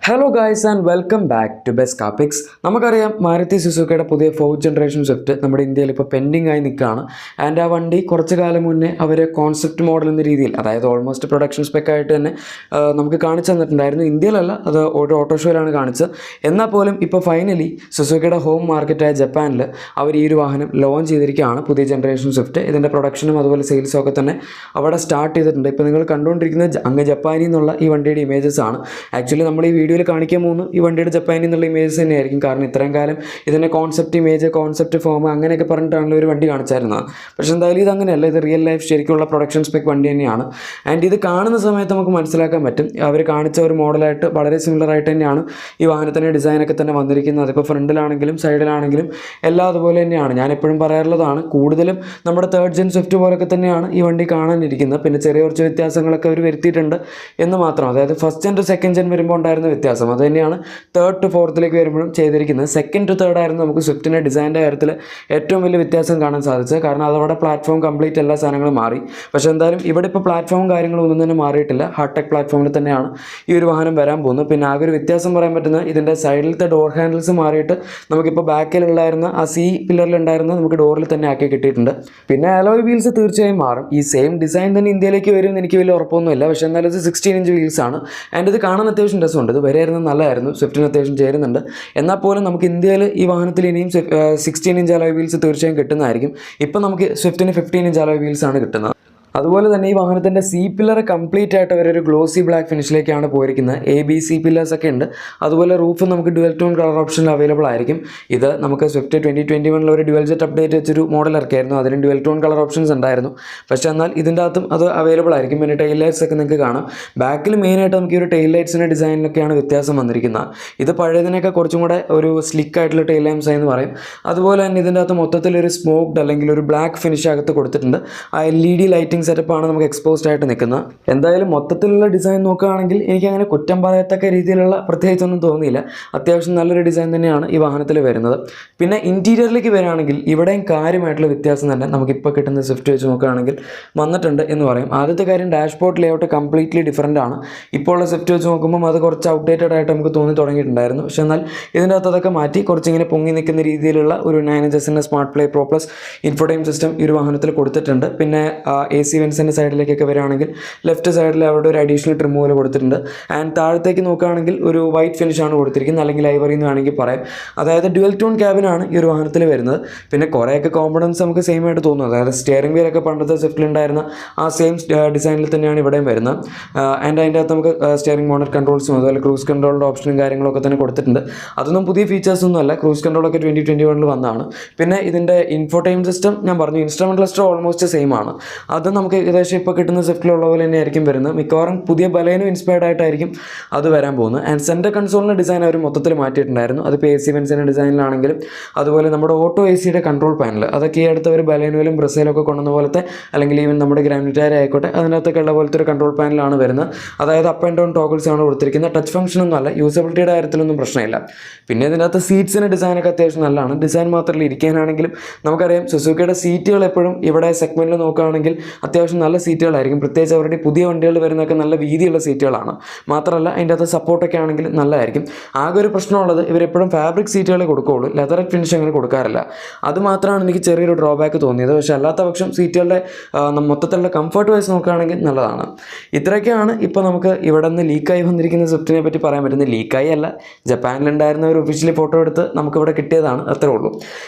Hello guys and welcome back to best കാപ്പിക്സ്. നമുക്കറിയാം മാരുതി സുസുക്കിയുടെ പുതിയ 4th ജനറേഷൻ സ്വിഫ്റ്റ് നമ്മുടെ ഇന്ത്യയിൽ ഇപ്പോൾ പെൻഡിങ് ആയി നിൽക്കുകയാണ്. ആൻഡ് ആ വണ്ടി കുറച്ച് കാലം മുന്നേ അവർ കോൺസെപ്റ്റ് മോഡൽ എന്ന രീതിയിൽ, അതായത് ഓൾമോസ്റ്റ് പ്രൊഡക്ഷൻ സ്പെക്ക് ആയിട്ട് തന്നെ നമുക്ക് കാണിച്ചു തന്നിട്ടുണ്ടായിരുന്നു. ഇന്ത്യയിലല്ല, അത് ഒരു ഓട്ടോ ഷോയിലാണ് കാണിച്ചത്. എന്നാൽ പോലും ഇപ്പോൾ ഫൈനലി സുസുക്കിയുടെ ഹോം മാർക്കറ്റായ ജപ്പാനിൽ അവർ ഈ ഒരു വാഹനം ലോഞ്ച് ചെയ്തിരിക്കുകയാണ്, പുതിയ ജനറേഷൻ സ്വിഫ്റ്റ്. ഇതിൻ്റെ പ്രൊഡക്ഷനും അതുപോലെ സെയിൽസും ഒക്കെ തന്നെ അവിടെ സ്റ്റാർട്ട് ചെയ്തിട്ടുണ്ട്. ഇപ്പോൾ നിങ്ങൾ കണ്ടുകൊണ്ടിരിക്കുന്നത് അങ്ങ് ജപ്പാനിൽ നിന്നുള്ള ഈ വണ്ടിയുടെ ഇമേജസ് ആണ്. ആക്ച്വലി നമ്മൾ ഈ വീഡിയോയിൽ കാണിക്കാൻ പോകുന്നു ഈ വണ്ടിയുടെ ജപ്പാനിൽ നിന്നുള്ള ഇമേജസ് തന്നെയായിരിക്കും. കാരണം ഇത്രയും കാലം ഇതിൻ്റെ കോൺസെപ്റ്റ് ഇമേജ്, കോൺസെപ്റ്റ് ഫോം അങ്ങനെയൊക്കെ പറഞ്ഞിട്ടാണല്ലോ ഒരു വണ്ടി കാണിച്ചായിരുന്നത്. പക്ഷേ എന്തായാലും ഇത് അങ്ങനെയല്ല, ഇത് റിയൽ ലൈഫ് ശരിക്കുള്ള പ്രൊഡക്ഷൻ സ്പെക്ക് വണ്ടി തന്നെയാണ്. ആൻഡ് ഇത് കാണുന്ന സമയത്ത് നമുക്ക് മനസ്സിലാക്കാൻ പറ്റും അവർ കാണിച്ച ഒരു മോഡലായിട്ട് വളരെ സിമിലർ ആയിട്ട് തന്നെയാണ് ഈ വാഹനത്തിൻ്റെ ഡിസൈനൊക്കെ തന്നെ വന്നിരിക്കുന്നത്. അതിപ്പോൾ ഫ്രണ്ടിലാണെങ്കിലും സൈഡിലാണെങ്കിലും എല്ലാം അതുപോലെ തന്നെയാണ്. ഞാൻ എപ്പോഴും പറയാറുള്ളതാണ്, കൂടുതലും നമ്മുടെ 3rd ജെൻ സ്വിഫ്റ്റ് പോലൊക്കെ തന്നെയാണ് ഈ വണ്ടി കാണാനിരിക്കുന്നത്. പിന്നെ ചെറിയ കുറച്ച് വ്യത്യാസങ്ങളൊക്കെ അവർ വരുത്തിയിട്ടുണ്ട് എന്ന് മാത്രം. അതായത് 1st gen two 2nd gen വരുമ്പോൾ ഉണ്ടായിരുന്ന വ്യത്യാസം അത് തന്നെയാണ് 3rd to 4th വരുമ്പോഴും ചെയ്തിരിക്കുന്നത്. 2nd to 3rd ആയിരുന്നു നമുക്ക് സ്വിഫ്റ്റിൻ്റെ ഡിസൈൻ്റെ കാര്യത്തിൽ ഏറ്റവും വലിയ വ്യത്യാസം കാണാൻ സാധിച്ചത്. കാരണം അതവിടെ പ്ലാറ്റ്ഫോം കംപ്ലീറ്റ് എല്ലാ സാധനങ്ങളും മാറി. പക്ഷേ എന്തായാലും ഇവിടെ ഇപ്പോൾ പ്ലാറ്റ്ഫോമും കാര്യങ്ങളും ഒന്നും തന്നെ മാറിയിട്ടില്ല. ഹാർടെക് പ്ലാറ്റ്ഫോമിൽ തന്നെയാണ് ഈ ഒരു വാഹനം വരാൻ പോകുന്നത്. പിന്നെ ആകെ ഒരു വ്യത്യാസം പറയാൻ പറ്റുന്നത് ഇതിൻ്റെ സൈഡിലത്തെ ഡോർ ഹാൻഡിൽസ് മാറിയിട്ട് നമുക്കിപ്പോൾ ബാക്കിലുണ്ടായിരുന്ന ആ സി പില്ലറിലുണ്ടായിരുന്ന നമുക്ക് ഡോറിൽ തന്നെ ആക്കി കിട്ടിയിട്ടുണ്ട്. പിന്നെ അലോയ് വീൽസ് തീർച്ചയായും മാറും. ഈ സെയിം ഡിസൈൻ തന്നെ ഇന്ത്യയിലേക്ക് വരുമെന്ന് എനിക്ക് വലിയ ഉറപ്പൊന്നുമില്ല. പക്ഷേ എന്നാലും ഇത് 16 ഇഞ്ച് വീൽസ് ആണ്. ആൻഡ് ഇത് കാണാൻ അത്യാവശ്യം രസമുണ്ട്. ഇത് വരെയായിരുന്നു നല്ലതായിരുന്നു, സ്വിഫ്റ്റിന് അത്യാവശ്യം ചേരുന്നുണ്ട്. എന്നാൽ പോലും നമുക്ക് ഇന്ത്യയിൽ ഈ വാഹനത്തിൽ ഇനിയും 16 ഇഞ്ച് അലോയ് വീൽസ് തീർച്ചയായും കിട്ടുന്നതായിരിക്കും. ഇപ്പം നമുക്ക് സ്വിഫ്റ്റിന് 15 ഇഞ്ച് അലോയ് വീൽസ് ആണ് കിട്ടുന്നത്. അതുപോലെ തന്നെ ഈ വാഹനത്തിൻ്റെ സി പില്ലർ കംപ്ലീറ്റ് ആയിട്ട് അവരൊരു ഗ്ലോസി ബ്ലാക്ക് ഫിനിഷിലേക്കാണ് പോയിരിക്കുന്നത്. ABC പില്ലേഴ്സ് ഒക്കെ ഉണ്ട്. അതുപോലെ റൂഫ് നമുക്ക് ഡുവൽ ടോൺ കളർ ഓപ്ഷനിൽ അവൈലബിൾ ആയിരിക്കും. ഇത് നമുക്ക് സ്വിഫ്റ്റ് 2021 ഒരു ഡുവൽ ജെറ്റ് അപ്ഡേറ്റ് വെച്ചൊരു മോഡൽ ഇറക്കിയായിരുന്നു. അതിന് ഡുവൽ ടോൺ കളർ ഓപ്ഷൻസ് ഉണ്ടായിരുന്നു. പക്ഷേ എന്നാൽ ഇതിൻ്റെ അകത്തും അത് അവൈലബിൾ ആയിരിക്കും. പിന്നെ ടെയിൽ ലൈറ്റ്സ് ഒക്കെ നിങ്ങൾക്ക് കാണാം. ബാക്കിൽ മെയിനായിട്ട് നമുക്ക് ഈ ഒരു ടെയിൽ ലൈറ്റ്സിൻ്റെ ഡിസൈനിലൊക്കെയാണ് വ്യത്യാസം വന്നിരിക്കുന്നത്. ഇത് പഴയതിനൊക്കെ കുറച്ചും കൂടെ ഒരു സ്ലിക്ക് ആയിട്ടുള്ള ടെയിൽ ലാംപ്സ് എന്ന് പറയും. അതുപോലെ തന്നെ ഇതിൻ്റെ അകത്ത് മൊത്തത്തിലൊരു സ്മോക്ഡ് അല്ലെങ്കിൽ ഒരു ബ്ലാക്ക് ഫിനിഷ് അകത്ത് കൊടുത്തിട്ടുണ്ട്. ആ LED ലൈറ്റിംഗ് സെറ്റപ്പാണ് നമുക്ക് എക്സ്പോസ്ഡ് ആയിട്ട് നിൽക്കുന്നത്. എന്തായാലും മൊത്തത്തിലുള്ള ഡിസൈൻ നോക്കുകയാണെങ്കിൽ എനിക്ക് അങ്ങനെ കുറ്റം പറയത്തക്ക രീതിയിലുള്ള പ്രത്യേകിച്ചൊന്നും തോന്നിയില്ല. അത്യാവശ്യം നല്ലൊരു ഡിസൈൻ തന്നെയാണ് ഈ വാഹനത്തിൽ വരുന്നത്. പിന്നെ ഇൻറ്റീരിയറിലേക്ക് വരികയാണെങ്കിൽ ഇവിടെയും കാര്യമായിട്ടുള്ള വ്യത്യാസം തന്നെ നമുക്കിപ്പോൾ കിട്ടുന്ന സ്വിഫ്റ്റ് വെച്ച് നോക്കുകയാണെങ്കിൽ വന്നിട്ടുണ്ട് എന്ന് പറയും. ആദ്യത്തെ കാര്യം, ഡാഷ്ബോർഡ് ലേഔട്ട് കംപ്ലീറ്റ്ലി ഡിഫറൻ്റ് ആണ്. ഇപ്പോൾ ഉള്ള സ്വിഫ്റ്റ് വെച്ച് നോക്കുമ്പോൾ അത് കുറച്ച് ഔട്ട്ഡേറ്റഡ് ആയിട്ട് നമുക്ക് തോന്നി തുടങ്ങിയിട്ടുണ്ടായിരുന്നു. പക്ഷേ എന്നാൽ ഇതിൻ്റെ അകത്ത് അതൊക്കെ മാറ്റി കുറച്ചിങ്ങനെ പൊങ്ങി നിൽക്കുന്ന രീതിയിലുള്ള ഒരു 9 ഇഞ്ചസിൻ്റെ smart play pro plus infotainment system ഈ ഒരു വാഹനത്തിൽ കൊടുത്തിട്ടുണ്ട്. പിന്നെ AC വെൻസിൻ്റെ സൈഡിലേക്കൊക്കെ വരികയാണെങ്കിൽ ലെഫ്റ്റ് സൈഡിൽ അവിടെ ഒരു അഡീഷണൽ ട്രിം പോലെ കൊടുത്തിട്ടുണ്ട്. ആൻഡ് താഴത്തേക്ക് നോക്കുകയാണെങ്കിൽ ഒരു വൈറ്റ് ഫിനിഷാണ് കൊടുത്തിരിക്കുന്നത്, അല്ലെങ്കിൽ ഐവറി എന്ന് വേണമെങ്കിൽ പറയാം. അതായത് ഡ്യുവൽ ടോൺ ക്യാബിനാണ് ഈ ഒരു വാഹനത്തിൽ വരുന്നത്. പിന്നെ കുറേയൊക്കെ കോമ്പണൻസ് നമുക്ക് സെയിം ആയിട്ട് തോന്നും. അതായത് സ്റ്റിയറിംഗ് വീലൊക്കെ പണ്ടത്തെ സ്വിഫ്റ്റിലുണ്ടായിരുന്ന ആ സെയിം ഡിസൈനിൽ തന്നെയാണ് ഇവിടെയും വരുന്നത്. ആൻഡ് അതിൻ്റെ അകത്ത് നമുക്ക് സ്റ്റിയറിംഗ് മോണർ കൺട്രോൾസും അതുപോലെ ക്രൂസ് കൺട്രോളിൻ്റെ ഓപ്ഷനും കാര്യങ്ങളൊക്കെ തന്നെ കൊടുത്തിട്ടുണ്ട്. അതൊന്നും പുതിയ ഫീച്ചേഴ്സൊന്നും അല്ല, ക്രൂസ് കൺട്രോളൊക്കെ 2021 വന്നതാണ്. പിന്നെ ഇതിൻ്റെ ഇൻഫോടൈം സിസ്റ്റം ഞാൻ പറഞ്ഞു, ഇൻസ്ട്രുമെൻ്റ് ക്ലസ്റ്റർ ഓൾമോസ്റ്റ് സെയിം ആണ്. അത് നമുക്ക് ഏകദേശം ഇപ്പോൾ കിട്ടുന്ന സ്വിഫ്റ്റിലുള്ള പോലെ തന്നെ ആയിരിക്കും വരുന്നത്. മിക്കവാറും പുതിയ ബലേനും ഇൻസ്പയർഡ് ആയിട്ടായിരിക്കും അത് വരാൻ പോകുന്നത്. ആൻഡ് സെൻറ്റർ കൺസോളിൻ്റെ ഡിസൈൻ അവർ മൊത്തത്തിൽ മാറ്റിയിട്ടുണ്ടായിരുന്നു. അതിപ്പോൾ AC വെൻസിൻ്റെ ഡിസൈനിലാണെങ്കിലും അതുപോലെ നമ്മുടെ ഓട്ടോ ACയുടെ കൺട്രോൾ പാനൽ അതൊക്കെ ഈ അടുത്ത് ഒരു ബലേനുവിലും ബ്രസയിലും ഒക്കെ കൊണ്ടുവന്ന പോലത്തെ, അല്ലെങ്കിൽ ഈവൻ നമ്മുടെ ഗ്രാൻഡ് വിറ്റാര ആയിക്കോട്ടെ അതിനകത്തൊക്കെ ഉള്ള പോലത്തെ ഒരു കൺട്രോൾ പാനലാണ് വരുന്നത്. അതായത് അപ്പ് ആൻഡ് ഡൗൺ ടോഗിൾസ് ആണ് കൊടുത്തിരിക്കുന്നത്. ടച്ച് ഫംഗ്ഷനൊന്നും അല്ല, യൂസബിലിറ്റിയുടെ കാര്യത്തിലൊന്നും പ്രശ്നമില്ല. പിന്നെ ഇതിനകത്ത് സീറ്റ്സിൻ്റെ ഡിസൈനൊക്കെ അത്യാവശ്യം നല്ലതാണ്. ഡിസൈൻ മാത്രമല്ല, ഇരിക്കാനാണെങ്കിലും നമുക്കറിയാം സുസുക്കിയുടെ സീറ്റുകൾ എപ്പോഴും ഇവിടെ സെഗ്മെൻറ്റിൽ നോക്കുകയാണെങ്കിൽ അത്യാവശ്യം നല്ല സീറ്റുകളായിരിക്കും. പ്രത്യേകിച്ച് അവരുടെ പുതിയ വണ്ടികൾ വരുന്നതൊക്കെ നല്ല വീതിയുള്ള സീറ്റുകളാണ്. മാത്രമല്ല അതിൻ്റെ അകത്ത് സപ്പോർട്ടൊക്കെ ആണെങ്കിൽ നല്ലതായിരിക്കും. ആകെ ഒരു പ്രശ്നമുള്ളത് ഇവരെപ്പോഴും ഫാബ്രിക് സീറ്റുകളെ കൊടുക്കുകയുള്ളൂ, ലെതർ ഫിനിഷ് അങ്ങനെ കൊടുക്കാറില്ല. അത് മാത്രമാണ് എനിക്ക് ചെറിയൊരു ഡ്രോബാക്ക് തോന്നിയത്. പക്ഷേ അല്ലാത്ത പക്ഷം സീറ്റുകളുടെ മൊത്തത്തിലുള്ള കംഫർട്ട് വൈസ് നോക്കുകയാണെങ്കിൽ നല്ലതാണ്. ഇത്രയൊക്കെയാണ് ഇപ്പോൾ നമുക്ക് ഇവിടെ നിന്ന് ലീക്കായി വന്നിരിക്കുന്ന സ്വിഫ്റ്റിനെ പറ്റി പറയാൻ പറ്റുന്നത്. ലീക്കായി അല്ല, ജപ്പാനിലുണ്ടായിരുന്ന ഒരു ഒഫീഷ്യലി ഫോട്ടോ എടുത്ത് നമുക്കിവിടെ കിട്ടിയതാണ്, അത്രേ ഉള്ളൂ.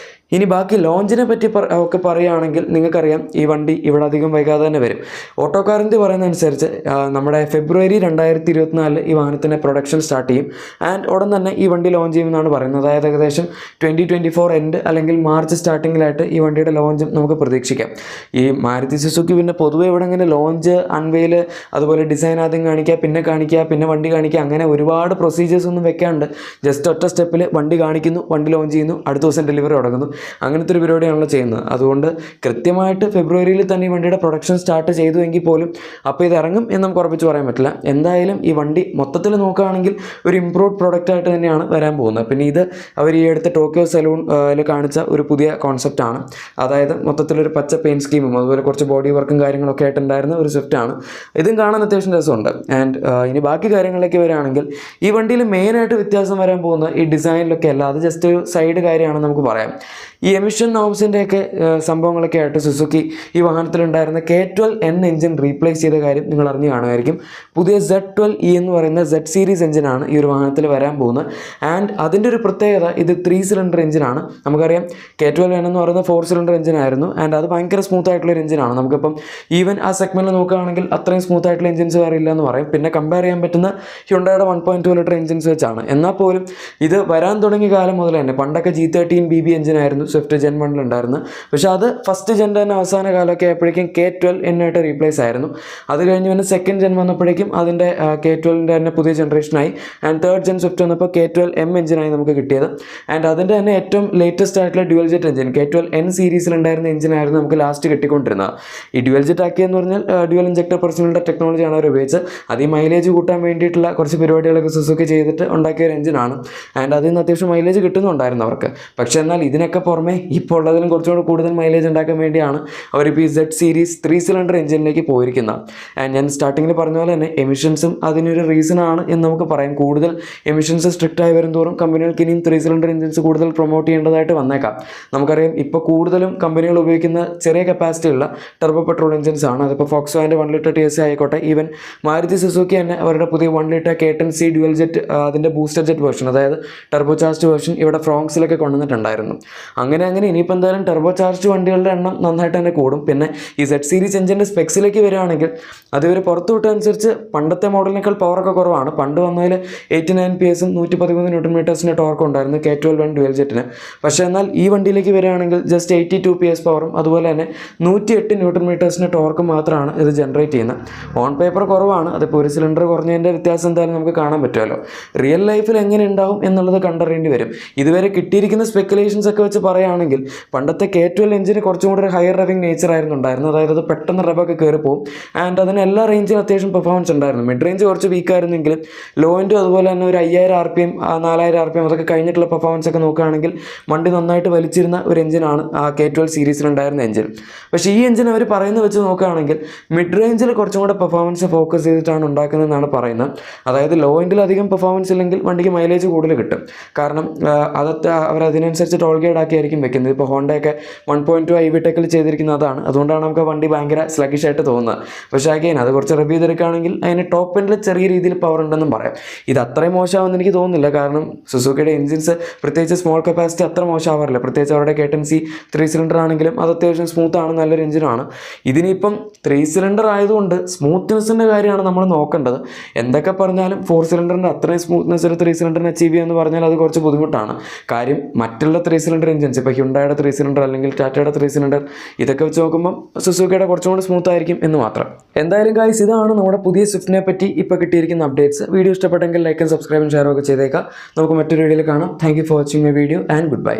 ഇനി ബാക്കി ലോഞ്ചിനെ പറ്റി ഒക്കെ പറയുകയാണെങ്കിൽ നിങ്ങൾക്കറിയാം ഈ വണ്ടി ഇവിടെ അധികം വൈകാതെ തന്നെ വരും. ഓട്ടോക്കാരൻ്റെ പറയുന്നതനുസരിച്ച് നമ്മുടെ ഫെബ്രുവരി 2024 ഈ വാഹനത്തിൻ്റെ പ്രൊഡക്ഷൻ സ്റ്റാർട്ട് ചെയ്യും. ആൻഡ് ഉടൻ തന്നെ ഈ വണ്ടി ലോഞ്ച് ചെയ്യുമെന്നാണ് പറയുന്നത്. അതായത് ഏകദേശം 2024 എൻഡ് അല്ലെങ്കിൽ മാർച്ച് സ്റ്റാർട്ടിങ്ങിലായിട്ട് ഈ വണ്ടിയുടെ ലോഞ്ചും നമുക്ക് പ്രതീക്ഷിക്കാം. ഈ മാരുതി സുസുക്കി പിന്നെ പൊതുവെ ഇവിടെ ഇങ്ങനെ ലോഞ്ച്, അൺവെയിൽ, അതുപോലെ ഡിസൈൻ ആദ്യം കാണിക്കുക, പിന്നെ വണ്ടി കാണിക്കുക, അങ്ങനെ ഒരുപാട് പ്രൊസീജിയേഴ്സ് ഒന്നും വെക്കാണ്ട് ജസ്റ്റ് ഒറ്റ സ്റ്റെപ്പിൽ വണ്ടി കാണിക്കുന്നു, വണ്ടി ലോഞ്ച് ചെയ്യുന്നു, അടുത്ത ദിവസം ഡെലിവറി തുടങ്ങുന്നു. അങ്ങനത്തെ ഒരു പരിപാടിയാണല്ലോ ചെയ്യുന്നത്. അതുകൊണ്ട് കൃത്യമായിട്ട് ഫെബ്രുവരിയിൽ തന്നെ ഈ വണ്ടിയുടെ പ്രൊഡക്ഷൻ സ്റ്റാർട്ട് ചെയ്തു എങ്കിൽ പോലും അപ്പോൾ ഇത് ഇറങ്ങും എന്ന് നമുക്ക് ഉറപ്പിച്ച് പറയാൻ പറ്റില്ല. എന്തായാലും ഈ വണ്ടി മൊത്തത്തിൽ നോക്കുകയാണെങ്കിൽ ഒരു ഇംപ്രൂവ്ഡ് പ്രൊഡക്റ്റ് ആയിട്ട് തന്നെയാണ് വരാൻ പോകുന്നത്. പിന്നെ ഇത് അവർ ഈ അടുത്ത ടോക്കിയോ സലൂണിൽ കാണിച്ച ഒരു പുതിയ കോൺസെപ്റ്റാണ്. അതായത് മൊത്തത്തിലൊരു പച്ച പെയിൻറ്റ് സ്കീമും അതുപോലെ കുറച്ച് ബോഡി വർക്കും കാര്യങ്ങളൊക്കെ ആയിട്ടുണ്ടായിരുന്ന ഒരു സ്വിഫ്റ്റാണ്. ഇതും കാണാൻ അത്യാവശ്യം രസമുണ്ട്. ആൻഡ് ഇനി ബാക്കി കാര്യങ്ങളിലേക്ക് വരികയാണെങ്കിൽ ഈ വണ്ടിയിൽ മെയിനായിട്ട് വ്യത്യാസം വരാൻ പോകുന്ന ഈ ഡിസൈനിലൊക്കെ അല്ല, അത് ജസ്റ്റ് ഒരു സൈഡ് കാര്യമാണെന്ന് നമുക്ക് പറയാം. ഈ എമിഷൻ നോംസിൻ്റെയൊക്കെ സംഭവങ്ങളൊക്കെ ആയിട്ട് സുസുക്കി ഈ വാഹനത്തിലുണ്ടായിരുന്ന K12N എഞ്ചിൻ റീപ്ലേസ് ചെയ്ത കാര്യം നിങ്ങൾ അറിഞ്ഞു കാണുമായിരിക്കും. പുതിയ Z12E എന്ന് പറയുന്ന Z സീരീസ് എഞ്ചിനാണ് ഈ ഒരു വാഹനത്തിൽ വരാൻ പോകുന്നത്. ആൻഡ് അതിൻ്റെ ഒരു പ്രത്യേകത, ഇത് 3 സിലിണ്ടർ എഞ്ചിനാണ്. നമുക്കറിയാം K12N എന്ന് പറയുന്ന 4 സിലിണ്ടർ എഞ്ചിനായിരുന്നു. ആൻഡ് അത് ഭയങ്കര സ്മൂത്ത് ആയിട്ടുള്ളൊരു എഞ്ചിനാണ്. നമുക്കിപ്പം ഈവൻ ആ സെഗ്മെൻറ്റിൽ നോക്കുകയാണെങ്കിൽ അത്രയും സ്മൂത്ത് ആയിട്ടുള്ള എഞ്ചിൻസ് വേറെ ഇല്ല എന്ന് പറയും. പിന്നെ കമ്പയർ ചെയ്യാൻ പറ്റുന്ന ഹ്യുണ്ടായുടെ 1.2 ലിറ്റർ എഞ്ചിൻസ് വെച്ചാണ്. എന്നാൽ പോലും ഇത് വരാൻ തുടങ്ങിയ കാലം മുതൽ തന്നെ, പണ്ടൊക്കെ G13BB എഞ്ചിനായിരുന്നു സ്വിഫ്റ്റ് Gen 1 ഉണ്ടായിരുന്നു. പക്ഷേ അത് ഫസ്റ്റ് ജെൻ്റെ തന്നെ അവസാന കാലമൊക്കെ ആയപ്പോഴേക്കും K12N ആയിട്ട് റീപ്ലേസ് ആയിരുന്നു. അത് കഴിഞ്ഞ് പിന്നെ സെക്കൻഡ് ജെൻ വന്നപ്പോഴേക്കും അതിൻ്റെ K12ൻ്റെ തന്നെ പുതിയ ജനറേഷനായി. ആൻഡ് തേർഡ് ജെൻ സ്വിഫ്റ്റ് വന്നപ്പോൾ K12M എഞ്ചിനായി നമുക്ക് കിട്ടിയത്. ആൻഡ് അതിൻ്റെ തന്നെ ഏറ്റവും ലേറ്റസ്റ്റ് ആയിട്ടുള്ള ഡ്യുവൽ ജെറ്റ് എഞ്ചിൻ K12N സീരീസിലുണ്ടായിരുന്ന എഞ്ചിനായിരുന്നു നമുക്ക് ലാസ്റ്റ് കിട്ടിക്കൊണ്ടിരുന്നത്. ഈ ഡ്യുവൽ ജെറ്റ് ആക്കിയെന്ന് പറഞ്ഞാൽ ഡ്യുവൽ ഇഞ്ചക്ടർ പെർസണലിൻ്റെ ടെക്നോളജിയാണ് അവർ ഉപയോഗിച്ച്. അത് ഈ മൈലേജ് കൂട്ടാൻ വേണ്ടിയിട്ടുള്ള കുറച്ച് പരിപാടികളൊക്കെ സുസുക്കി ചെയ്തിട്ട് ഉണ്ടാക്കിയ ഒരു എഞ്ചിനാണ്. ആൻഡ് അതിൽ നിന്ന് അത്യാവശ്യം മൈലേജ് കിട്ടുന്നുണ്ടായിരുന്നു അവർക്ക്. പക്ഷേ എന്നാൽ ഇതിനൊക്കെ പുറമെ ഇപ്പോൾ ഉള്ളതിലും കുറച്ചുകൂടി കൂടുതൽ മൈലേജ് ഉണ്ടാക്കാൻ വേണ്ടിയാണ് അവരിപ്പോൾ ഈ Z സീരീസ് 3 സിലിണ്ടർ എഞ്ചിനിലേക്ക് പോയിരിക്കുന്നത്. ആൻഡ് ഞാൻ സ്റ്റാർട്ടിങ്ങിൽ പറഞ്ഞ പോലെ തന്നെ എമിഷൻസും അതിനൊരു റീസണാണ് എന്ന് നമുക്ക് പറയാം. കൂടുതൽ എമിഷൻസ് സ്ട്രിക്റ്റ് ആയി വരും തോറും കമ്പനികൾക്ക് ഇനിയും 3 സിലിണ്ടർ എഞ്ചിൻസ് കൂടുതൽ പ്രൊമോട്ട് ചെയ്യേണ്ടതായിട്ട് വന്നേക്കാം. നമുക്കറിയാം ഇപ്പോൾ കൂടുതലും കമ്പനികൾ ഉപയോഗിക്കുന്ന ചെറിയ കപ്പാസിറ്റി ഉള്ള ടർബോ പെട്രോൾ എഞ്ചിൻസ് ആണ്. അതിപ്പോൾ ഫോക്സ്വാഗൻ്റെ 1 ലിറ്റർ TSI ആയിക്കോട്ടെ, ഈവൻ മാരുതി സുസുക്കി തന്നെ അവരുടെ പുതിയ 1 ലിറ്റർ K10C ഡ്യുവൽ ജെറ്റ് അതിൻ്റെ ബൂസ്റ്റർ ജെറ്റ് വേർഷൻ, അതായത് ടർബോ ചാർജ് വേർഷൻ ഇവിടെ ഫ്രോങ്സിലൊക്കെ കൊണ്ടുവന്നിട്ടുണ്ടായിരുന്നു. അങ്ങനെ ഇനിയിപ്പോൾ എന്തായാലും ടർബോ ചാർജ് വണ്ടികളുടെ എണ്ണം നന്നായിട്ട് തന്നെ കൂടും. പിന്നെ ഈ Z സീരീസ് എഞ്ചിൻ്റെ സ്പെക്സിലേക്ക് വരികയാണെങ്കിൽ അത് ഇവർ പുറത്തു വിട്ടനുസരിച്ച് പണ്ടത്തെ മോഡലിനേക്കാൾ പവറൊക്കെ കുറവാണ്. പണ്ട് വന്നതിൽ 89 PS 113 Nm ടോർക്ക് ഉണ്ടായിരുന്നു K12N ഡ്യുവൽ ജെറ്റിന്. പക്ഷേ എന്നാൽ ഈ വണ്ടിയിലേക്ക് വരികയാണെങ്കിൽ ജസ്റ്റ് 82 PS പവറും അതുപോലെ തന്നെ 108 Nm ടോർക്കും മാത്രമാണ് ഇത് ജനറേറ്റ് ചെയ്യുന്നത്. ഓൺ പേപ്പർ കുറവാണ്, അതിപ്പോൾ ഒരു സിലിണ്ടർ കുറഞ്ഞതിൻ്റെ വ്യത്യാസം എന്തായാലും നമുക്ക് കാണാൻ പറ്റുമല്ലോ. റിയൽ ലൈഫിൽ എങ്ങനെ ഉണ്ടാവും എന്നുള്ളത് കണ്ടറിയേണ്ടി വരും. ഇതുവരെ കിട്ടിയിരിക്കുന്ന സ്പെക്കുലേഷൻസ് ഒക്കെ വെച്ച് പറയുകയാണെങ്കിൽ പണ്ടത്തെ K12 എഞ്ചിന് കുറച്ചും കൂടി ഒരു ഹയർ റവിങ് നേച്ചർ ആയിരുന്നു ഉണ്ടായിരുന്നത്. അതായത് അത് പെട്ടെന്ന് റബൊക്കെ കയറി പോകും. ആൻഡ് അതിന് എല്ലാ റേഞ്ചിലും അത്യാവശ്യം പെർഫോമൻസ് ഉണ്ടായിരുന്നു. മിഡ് റേഞ്ച് കുറച്ച് വീക്കായിരുന്നെങ്കിലും ലോ എൻഡും അതുപോലെ തന്നെ ഒരു 5000 RPM 4000 RPM അതൊക്കെ കഴിഞ്ഞിട്ടുള്ള പെർഫോമൻസ് ഒക്കെ നോക്കുകയാണെങ്കിൽ വണ്ടി നന്നായിട്ട് വലിച്ചിരുന്ന ഒരു എഞ്ചിനാണ് ആ K12 സീരീസിലുണ്ടായിരുന്ന എഞ്ചിൻ. പക്ഷേ ഈ എഞ്ചിൻ അവർ പറയുന്നത് വെച്ച് നോക്കുകയാണെങ്കിൽ മിഡ് റേഞ്ചിൽ കുറച്ചും കൂടെ പെർഫോമൻസ് ഫോക്കസ് ചെയ്തിട്ടാണ് ഉണ്ടാക്കുന്നതെന്നാണ് പറയുന്നത്. അതായത് ലോ എൻഡിൽ അധികം പെർഫോമൻസ് ഇല്ലെങ്കിൽ വണ്ടിക്ക് മൈലേജ് കൂടുതൽ കിട്ടും. കാരണം അതൊക്കെ അവർ അതിനനുസരിച്ച് ടോൾ ഗേഡ് ആക്കിയായിരിക്കും വെക്കുന്നത്. ഇപ്പോൾ ഹോണ്ടയൊക്കെ 1.2 IVTECൽ ചെയ്തിരിക്കുന്നത് അതാണ്. അതുകൊണ്ടാണ് നമുക്ക് വണ്ടി ഭയങ്കര സ്ലഗിഷ് ആയിട്ട് തോന്നുന്നത്. പക്ഷേ അഗെയിൻ അത് കുറച്ച് റിവ്യൂ ചെയ്തെടുക്കുകയാണെങ്കിൽ അതിന് ടോപ്പ് എൻഡിൽ ചെറിയ രീതിയിൽ പവർ ഉണ്ടെന്നും പറയാം. ഇത് അത്രയും മോശമാണെന്ന് എനിക്ക് തോന്നുന്നില്ല. കാരണം സുസുക്കിയുടെ എഞ്ചിൻസ് പ്രത്യേകിച്ച് സ്മോൾ കപ്പാസിറ്റി അത്ര മോശമാവാറില്ല. പ്രത്യേകിച്ച് അവരുടെ K10C 3 സിലിണ്ടർ ആണെങ്കിലും അത് അത്യാവശ്യം സ്മൂത്താണ്, നല്ലൊരു എഞ്ചിനാണ്. ഇതിനിപ്പം 3 സിലിണ്ടർ ആയതുകൊണ്ട് സ്മൂത്ത്നെസ്സിൻ്റെ കാര്യമാണ് നമ്മൾ നോക്കേണ്ടത്. എന്തൊക്കെ പറഞ്ഞാലും 4 സിലിണ്ടറിൻ്റെ അത്രയും സ്മൂത്ത്നെസ് ഒരു 3 സിലിണ്ടറിന് അച്ചീവ് ചെയ്യുക പറഞ്ഞാൽ അത് കുറച്ച് ബുദ്ധിമുട്ടാണ്. കാര്യം മറ്റുള്ള 3 സിലിണ്ടർ എഞ്ചിൻസ്, ഇപ്പോൾ ഹ്യുണ്ടായുടെ 3 സിലിണ്ടർ അല്ലെങ്കിൽ ടാറ്റയുടെ 3 സിലിണ്ടർ, ഇതൊക്കെ വെച്ച് നോക്കുമ്പോൾ സുസുക്കിയുടെ കുറച്ചും കൂടി സ്മൂത്ത് ആയിരിക്കും എന്ന് മാത്രം. എന്തായാലും ഗൈസ്, ഇതാണ് നമ്മുടെ പുതിയ സ്വിഫ്റ്റിനെ പറ്റി ഇപ്പോൾ കിട്ടിയിരിക്കുന്ന അപ്ഡേറ്റ്സ്. വീഡിയോ ഇഷ്ടപ്പെട്ടെങ്കിൽ ലൈക്കും സബ്സ്ക്രൈബും ഷെയറും ഒക്കെ ചെയ്തേക്കാം. നമുക്ക് മറ്റൊരു വീഡിയോയിൽ കാണാം. Thank you for watching my video and good bye.